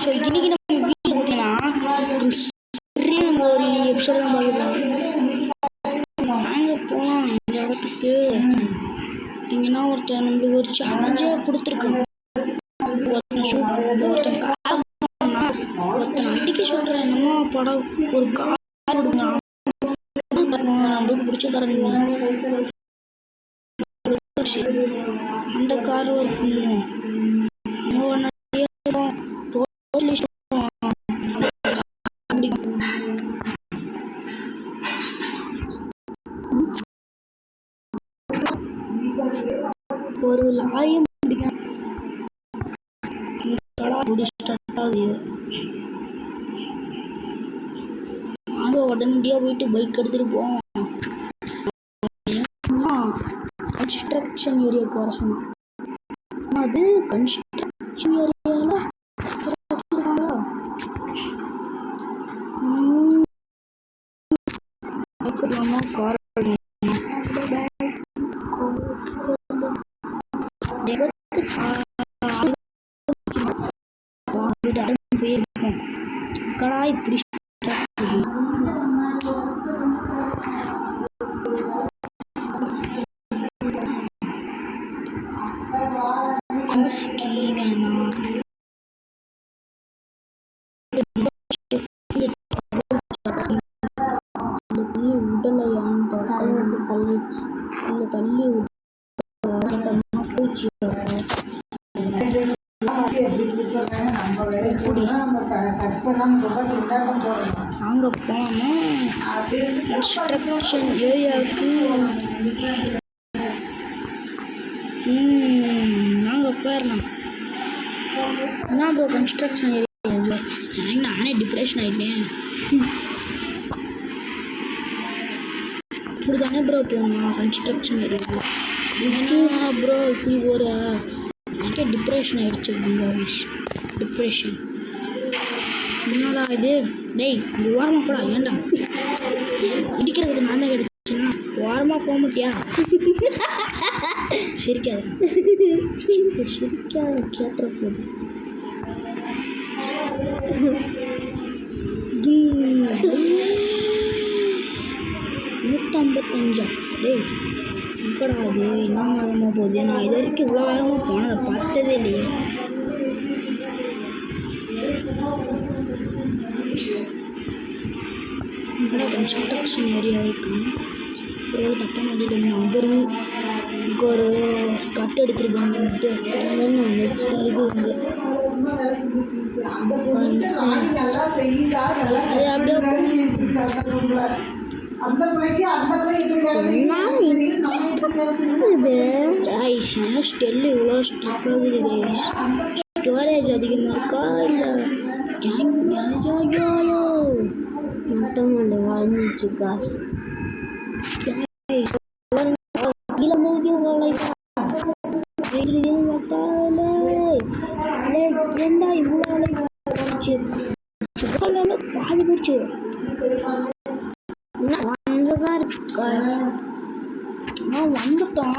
So இன்னைக்கு நம்ம வீட்டில் பார்த்தீங்கன்னா ஒரு எபிசோடு தான் பார்க்கலாம். நாங்கள் போனோம் அந்த இடத்துக்கு பார்த்தீங்கன்னா ஒருத்தர் நம்மளுக்கு ஒரு சேலஞ்சே கொடுத்துருக்கோம். ஒருத்தன் அடிக்க சொல்கிறேன் என்னமோ படம் ஒரு கார் கொடுங்க நம்மளுக்கு பிடிச்ச காரங்க அந்த கார் இருக்கும். ஒரு லாரியும் பிடிக்கும். நாங்க உடனடியாக போயிட்டு பைக் எடுத்துட்டு போவோம். கன்ஸ்ட்ரக்ஷன் ஏரியாவுக்கு வர சொன்னோம். அது கன்ஸ்ட்ரக்ஷன் ஏரியாவில் கார் கடா இப்படி உடலையான்னு தள்ளி பூச்சி நாங்க போனோம் கன்ஸ்ட்ரக்ஷன் ஏரியாவுக்கு. நாங்கள் போயிடலாம். என்ன ப்ரோ கன்ஸ்ட்ரக்ஷன் ஏரியா? நானே டிப்ரெஷன் ஆகிட்டேன். இப்படி தானே ப்ரோ போகணும் கன்ஸ்ட்ரக்ஷன் ஏரியாவுக்கு. இதுனா ப்ரோ இப்படி ஒரு எனக்கே டிப்ரெஷன் ஆகிடுச்சு. டிப்ரெஷன் என்னடா இது? டேய் இது ஓரமாக போடா. ஏன்டா இடிக்கிறதுக்கு நான் தான் கிடைச்சுன்னா ஓரமாக போக மாட்டியா? சிரிக்காத கேட்டுற போகுது. 155. டேய் இப்படா அது என்ன வேகமாக போகுது? நான் இது வரைக்கும் இவ்வளோ வேகமாக போனதை பார்த்ததே இல்லையே. கன்ஸ்ட்ரக்ஷன் ஏரியா இருக்கும். ஒரு தப்பான வண்டியில் நகரு இங்கே ஒரு கட்டு எடுத்துருப்பாங்கன்ட்டு நெக்ஸ்ட் இது வந்து அது அப்படியே ஸ்டெல்லு இவ்வளோ ஸ்ட்ரிக் ஆகுது. ஸ்டோரேஜ் அதிகமாக இருக்கா இல்லை மட்டமாண்ட வாழ்ந்துச்சு காசு ஏண்டா இவ்வளோ பாதி போச்சு. வந்துட்டோம்.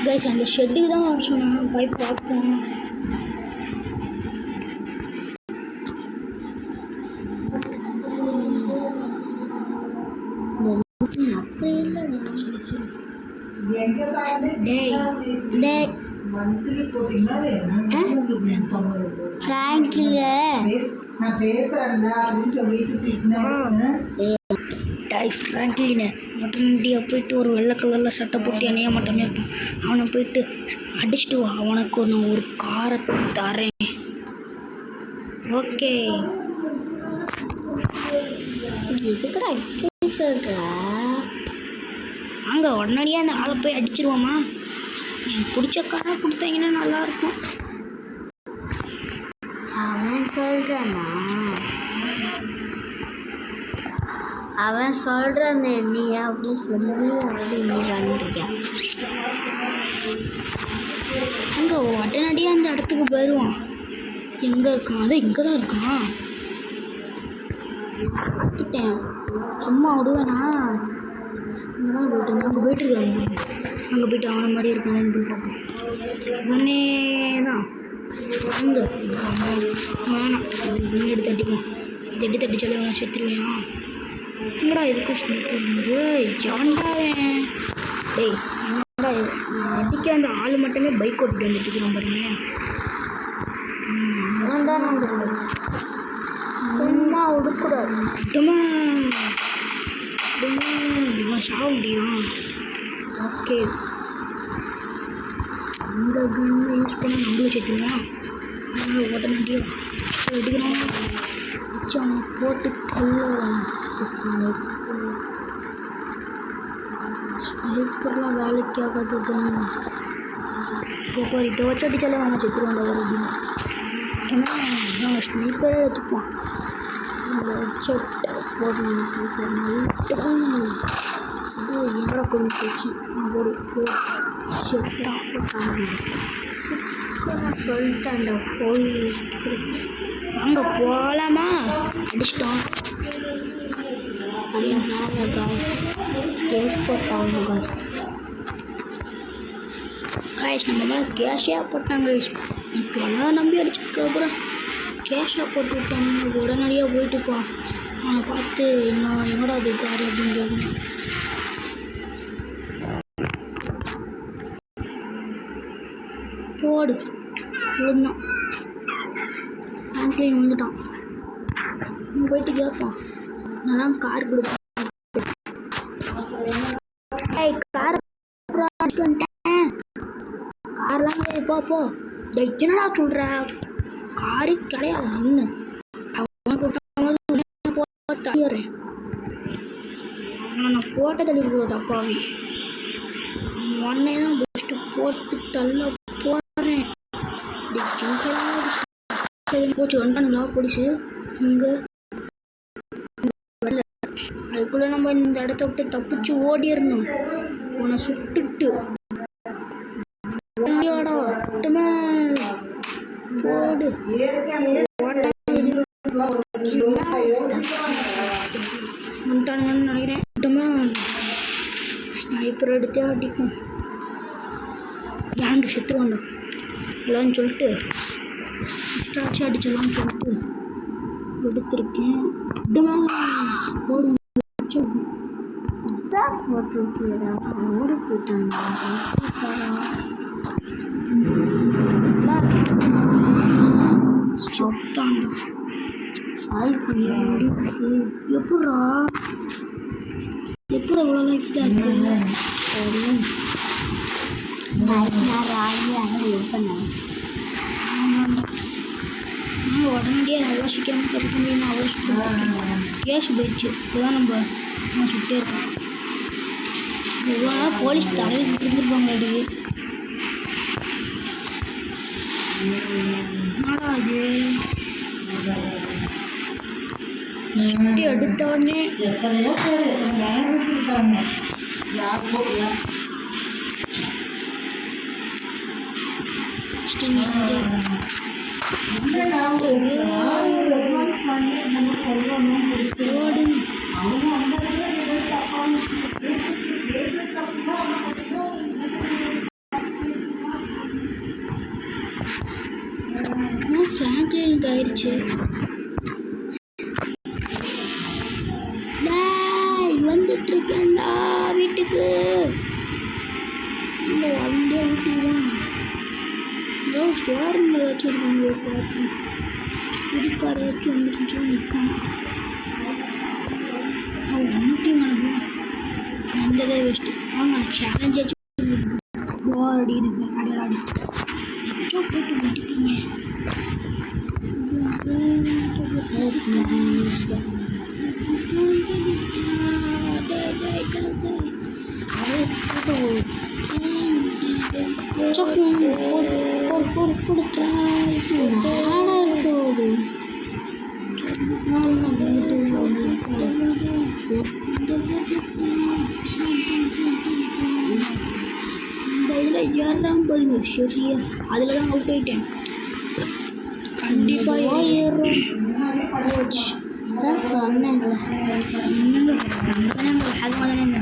கைஸ் அந்த ஷெட்டுக்கு தான் வர சொன்னாங்க. போய் பார்ப்போம். அப்படி இல்லை ஃப்ராங்க்லினை உடனடியாக போயிட்டு ஒரு வெள்ளை கலரில் சட்டை போட்டு அணைய மாட்டோமே இருப்பான். அவனை போயிட்டு அடிச்சுட்டு அவனுக்கு நான் ஒரு காரை தரேன். ஓகே இதுக்கடா இப்படி சொல்கிற? அங்கே உடனடியாக அந்த ஆளை போய் அடிச்சிருவோமா? எனக்கு பிடிச்ச காரை கொடுத்தீங்கன்னா நல்லாயிருக்கும். அவன் சொல்கிற சொல்கிறானா? அவன் சொல்கிறான் நீ அப்படி சொல்லி அப்படி நீ வந்துருக்கியா? அங்கே உடனடியாக அந்த இடத்துக்கு போயிடுவான். எங்கே இருக்கான்? அது இங்கே தான் இருக்கான். பார்த்துட்டேன், சும்மா விடுவேனா? இங்கே தான் போயிட்டு அங்கே போயிட்டுருக்காங்க. அங்கே போயிட்டு அவனை மாதிரி இருக்கானு போய் பார்ப்போம். இவனே தான் அங்கே வேணாம். இது எடுத்து தட்டிப்போம். இது எடுத்து தட்டிச்சாலே அவனை செத்துருவேன். என்னடா இதுக்கு ஸ்னேக்கு எவன்டாவேன்? டேய் என்னடா அடிக்க அந்த ஆள் மட்டுமே பைக் ஓட்டிட்டு வந்துட்டு இருக்கிறான் பாருங்க. சும்மா விடக்கூடாது. இவன் சாக முடியும். ஓகே, அந்த கன்னை யூஸ் பண்ண நம்மளும் சேர்த்துக்கலாம். அதனால் உடனடியாக எடுக்கிறான். வச்சு அவனை போட்டு தள்ளுறான். ஸ்னைப்பர்லாம் வேலைக்கு ஆகாது கன். இப்போ இதை வச்சு அடித்தாலே அவங்க செத்துருவாங்க வேறு அப்படின்னு. ஏன்னா நாங்கள் ஸ்னைப்பரை எடுத்துப்போம். ஹெட்செட் போடணும். ஃப்ரீஃபயர் அது என்னோட கொண்டு போச்சு. நான் போடு போ செத்தான். சீக்கிரம் சொல்லிட்டான்டா போய் அங்கே போகலாமா? அடிச்சிட்டோம். அதனால காசு கேஸ் போட்டாங்க. காய்ஸ் நம்ம மேலே கேஷே போட்டாங்க. இப்போலாம் நம்பி அடிச்சதுக்கப்புறம் கேஷாக போட்டு விட்டாங்க. உடனடியாக போயிட்டுப்பா அவனை பார்த்து இன்னும் எங்கடா அது காரு அப்படின்னு கேட்கணும். போடு விழுந்தான். ஃப்ராங்க்லின் விழுந்துட்டான். போயிட்டு கேட்பான், நான் தான் கார் கொடுப்பேன். கார் வந்துட்டேன். கார்லாம் போ. என்னடா சொல்கிற? காரு கிடையாது இன்னும். அவனுக்கு தள்ளிடுறேன். நான் போட்ட தள்ளிக்கூடாது அப்பாவே. உடனே தான் பெஸ்ட்டு போட்டு தள்ள போகிறேன். போச்சு வந்துட்டானுங்களா போலீஸு? இங்கே வரல. அதுக்குள்ளே நம்ம இந்த இடத்த விட்டு தப்பிச்சு ஓடிடணும். உன்னை சுட்டுட்டு போடு. வந்துட்டானுங்கன்னு நினைக்கிறேன். ஸ்னைப்பர் எடுத்தே அடிப்போம். ஏன்ட்டு செத்துருவாண்டா எல்லான்னு சொல்லிட்டு ஸ்டாச்சு அடிச்சலான்னு சொல்லிட்டு எடுத்துருக்கேன். போடு போட்டு ஓடி போயிட்டாங்க. சொத்தாண்டா ஆய் பண்ணி முடிக்கு. எப்படா இவ்வளோ லைஃப் தான் இருக்கு? உடனடியாக நல்லா சீக்கிரமாக கற்றுக்க முடியும். அவ்வளோ கேஷ் போயிடுச்சு. இப்போ தான் நம்ம சுட்டே இருக்கோம். எவ்வளோ நாள் போலீஸ் தலையில் இருந்துருப்பாங்க. அடிக்கு என்னடா அது? சுட்டி எடுத்த உடனே ஃப்ராங்க்லின் ஆயிடுச்சு. வந்துட்டு இருக்கேன்டா வீட்டுக்கு. இந்த வண்டியை வீட்டுக்கு ஏதோ ஷோரூம் வச்சுருக்காங்க. பார்ப்போம் இதுக்கார வச்சு வந்துட்டு நிற்கான். அவன் வந்துட்டையும் அனுப்புவான். வந்ததே வேஸ்ட்டு. அவன் சேலஞ்ச் ஆச்சு. போர் அடிக்குது விளையாடி எப்போ போட்டு வந்துட்டீங்க. இந்த இதில் ஏறாம பாருங்க சரியா, அதில் தான் அவுட் ஆகிட்டேன். கண்டிப்பாக ஏறும் போச்சு. அதான் சொன்னேன்ல, என்னங்க நம்ம தானே உங்கள் ஹேக் தானேங்க,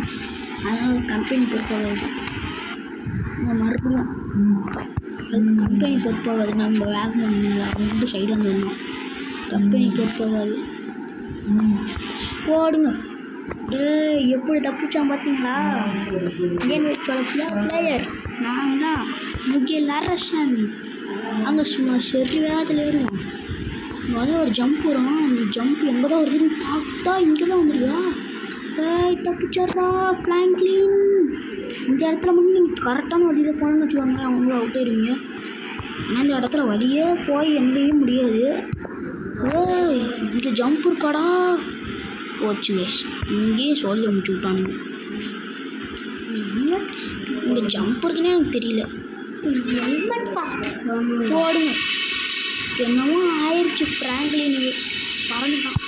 அதனால் கம்பெனி பொறுப்பாகாது. உங்கள் மறுபடியும் அதுக்கு கம்பெனி பொறுப்பாகாது. நம்ம வேக் பண்ணல அவங்க சைடு வந்துடணும். கம்பெனி பொறுப்பாகாது. போடுங்க. எப்படி தப்பிச்சான் பார்த்தீங்களா? ஏன் வச்சோட பிளேயர் நான் தான் முகில் அரசன். அங்கே சும்மா சரி வேகத்தில் ஏறுவான். இங்கே வந்து ஒரு ஜம்ப் வரும். அந்த ஜம்ப் எங்கே தான் வருதுன்னு பார்த்தா இங்கே தான் வந்துருக்கா. தப்பிச்சா ஃப்ளாங்க்லின். இந்த இடத்துல மட்டும் நீங்கள் கரெக்டான வழியில் போகணும்னு வச்சுக்கோங்க, அவங்க அவுட் ஆயிடுவீங்க. ஆனால் இந்த இடத்துல வழியே போய் எங்கேயும் முடியாது. இங்கே ஜம்ப் இருக்காடா. போச்சு கேஸ், இங்கேயும் சொல்லி அமுச்சு விட்டானுங்க. இங்கே ஜம்ப் இருக்குன்னே எனக்கு தெரியல. போடுங்க. என்னமோ ஆயிடுச்சு. ஃப்ராங்க்லின் பறந்துட்டான்.